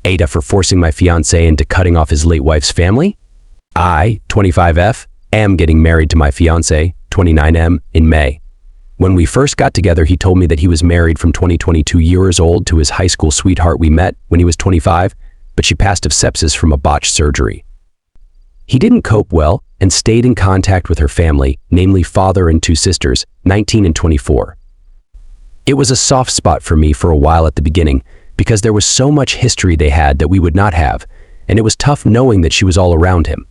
AITAH for forcing my fiancé into cutting off his late wife's family? I, 25F, am getting married to my fiancé, 29M, in May. When we first got together, he told me that he was married from 22 years old to his high school sweetheart we met when he was 25, but she passed of sepsis from a botched surgery. He didn't cope well and stayed in contact with her family, namely father and two sisters, 19 and 24. It was a soft spot for me for a while at the beginning because there was so much history they had that we would not have, and it was tough knowing that she was all around him.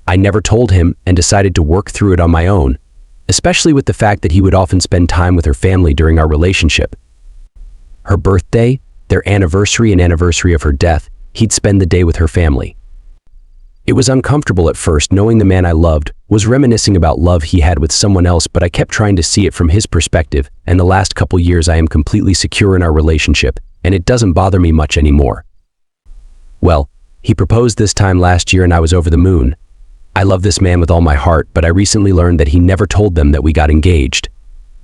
I never told him and decided to work through it on my own, especially with the fact that he would often spend time with her family during our relationship. Her birthday, their anniversary and anniversary of her death, he'd spend the day with her family. It was uncomfortable at first knowing the man I loved was reminiscing about love he had with someone else, but I kept trying to see it from his perspective, and the last couple years I am completely secure in our relationship, and it doesn't bother me much anymore. Well, he proposed this time last year and I was over the moon. I love this man with all my heart, but I recently learned that he never told them that we got engaged.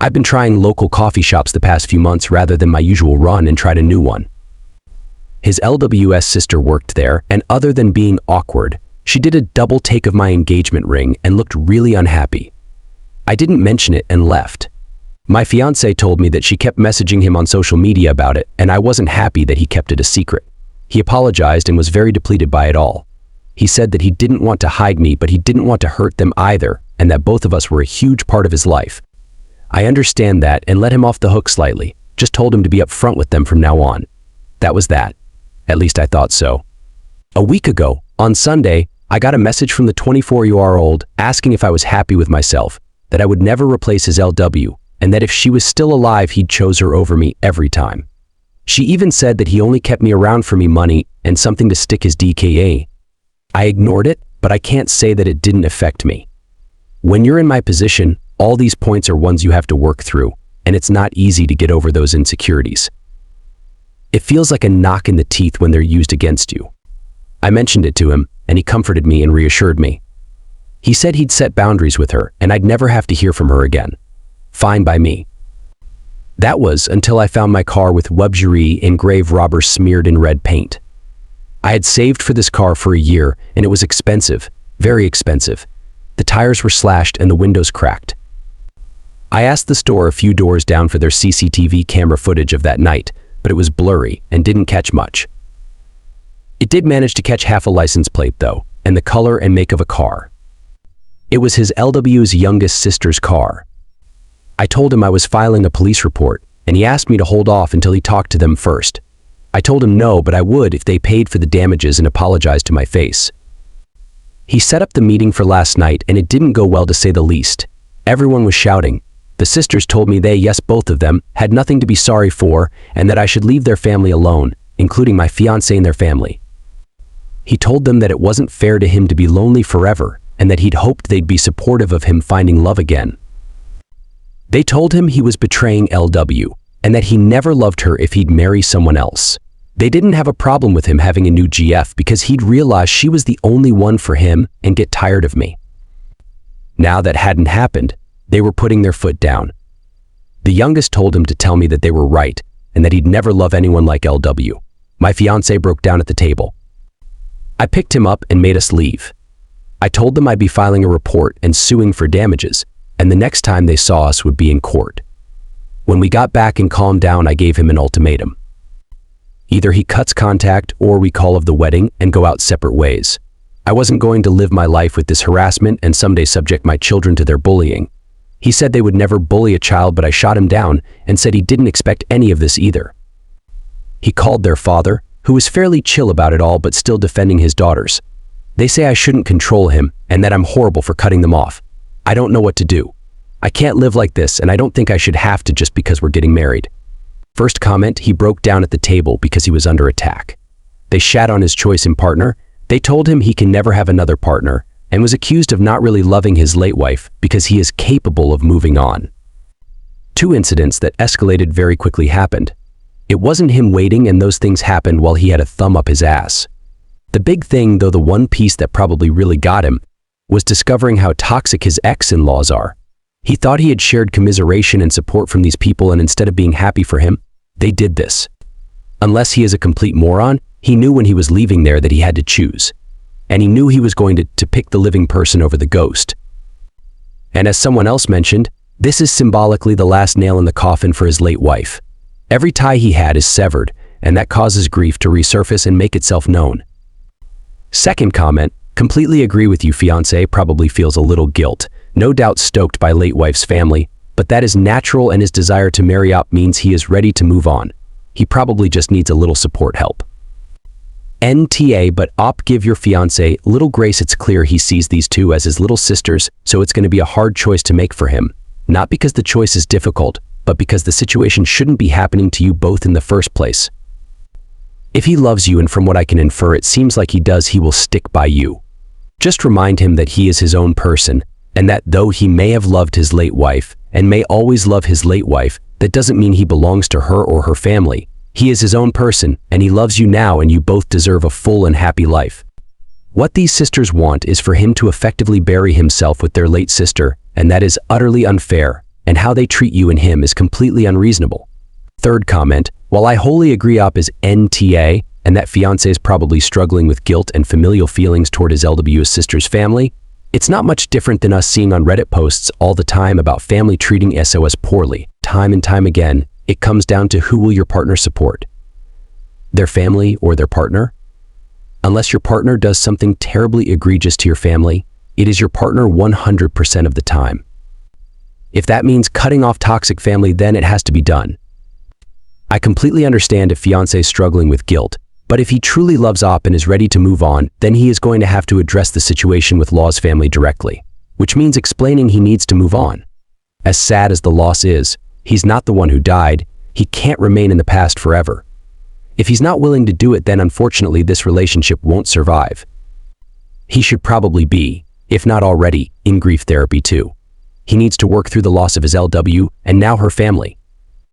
I've been trying local coffee shops the past few months rather than my usual run and tried a new one. His LWS sister worked there, and other than being awkward, she did a double take of my engagement ring and looked really unhappy. I didn't mention it and left. My fiancé told me that she kept messaging him on social media about it, and I wasn't happy that he kept it a secret. He apologized and was very depleted by it all. He said that he didn't want to hide me, but he didn't want to hurt them either, and that both of us were a huge part of his life. I understand that and let him off the hook slightly, just told him to be upfront with them from now on. That was that. At least I thought so. A week ago, on Sunday, I got a message from the 24-year-old asking if I was happy with myself, that I would never replace his LW, and that if she was still alive, he'd chose her over me every time. She even said that he only kept me around for me money and something to stick his DKA. I ignored it, but I can't say that it didn't affect me. When you're in my position, all these points are ones you have to work through, and it's not easy to get over those insecurities. It feels like a knock in the teeth when they're used against you. I mentioned it to him, and he comforted me and reassured me. He said he'd set boundaries with her, and I'd never have to hear from her again. Fine by me. That was until I found my car with Webjury engraved robber smeared in red paint. I had saved for this car for a year, and it was expensive, very expensive. The tires were slashed and the windows cracked. I asked the store a few doors down for their CCTV camera footage of that night, but it was blurry and didn't catch much. It did manage to catch half a license plate though, and the color and make of a car. It was his LW's youngest sister's car. I told him I was filing a police report, and he asked me to hold off until he talked to them first. I told him no, but I would if they paid for the damages and apologized to my face. He set up the meeting for last night, and it didn't go well to say the least. Everyone was shouting. The sisters told me they, yes, both of them, had nothing to be sorry for, and that I should leave their family alone, including my fiancé and their family. He told them that it wasn't fair to him to be lonely forever, and that he'd hoped they'd be supportive of him finding love again. They told him he was betraying LW, and that he never loved her if he'd marry someone else. They didn't have a problem with him having a new GF because he'd realized she was the only one for him and get tired of me. Now that hadn't happened, they were putting their foot down. The youngest told him to tell me that they were right and that he'd never love anyone like LW. My fiancé broke down at the table. I picked him up and made us leave. I told them I'd be filing a report and suing for damages, and the next time they saw us would be in court. When we got back and calmed down, I gave him an ultimatum. Either he cuts contact or we call off the wedding and go out separate ways. I wasn't going to live my life with this harassment and someday subject my children to their bullying. He said they would never bully a child, but I shot him down and said he didn't expect any of this either. He called their father, who was fairly chill about it all but still defending his daughters. They say I shouldn't control him and that I'm horrible for cutting them off. I don't know what to do. I can't live like this, and I don't think I should have to just because we're getting married. First comment, he broke down at the table because he was under attack. They shat on his choice in partner. They told him he can never have another partner and was accused of not really loving his late wife because he is capable of moving on. Two incidents that escalated very quickly happened. It wasn't him waiting, and those things happened while he had a thumb up his ass. The big thing, though, the one piece that probably really got him, was discovering how toxic his ex-in-laws are. He thought he had shared commiseration and support from these people, and instead of being happy for him, they did this. Unless he is a complete moron, He knew when he was leaving there that he had to choose. And he knew he was going to pick the living person over the ghost. And as someone else mentioned, this is symbolically the last nail in the coffin for his late wife. Every tie he had is severed, and that causes grief to resurface and make itself known. Second comment, completely agree with you, fiancé probably feels a little guilt, no doubt stoked by late wife's family, but that is natural, and his desire to marry up means he is ready to move on. He probably just needs a little support help. NTA, but op, give your fiancé little grace. It's clear he sees these two as his little sisters, so it's going to be a hard choice to make for him. Not because the choice is difficult, but because the situation shouldn't be happening to you both in the first place. If he loves you, and from what I can infer it seems like he does, he will stick by you. Just remind him that he is his own person, and that though he may have loved his late wife, and may always love his late wife, that doesn't mean he belongs to her or her family. He is his own person, and he loves you now, and you both deserve a full and happy life. What these sisters want is for him to effectively bury himself with their late sister, and that is utterly unfair, and how they treat you and him is completely unreasonable. Third comment, while I wholly agree op is NTA, and that fiancé is probably struggling with guilt and familial feelings toward his LW's sister's family, it's not much different than us seeing on Reddit posts all the time about family treating SOS poorly. Time and time again, it comes down to who will your partner support? Their family or their partner? Unless your partner does something terribly egregious to your family, it is your partner 100% of the time. If that means cutting off toxic family, then it has to be done. I completely understand if fiancé is struggling with guilt, but if he truly loves op and is ready to move on, then he is going to have to address the situation with Law's family directly, which means explaining he needs to move on. As sad as the loss is, he's not the one who died. He can't remain in the past forever. If he's not willing to do it, then unfortunately this relationship won't survive. He should probably be, if not already, in grief therapy too. He needs to work through the loss of his LW and now her family.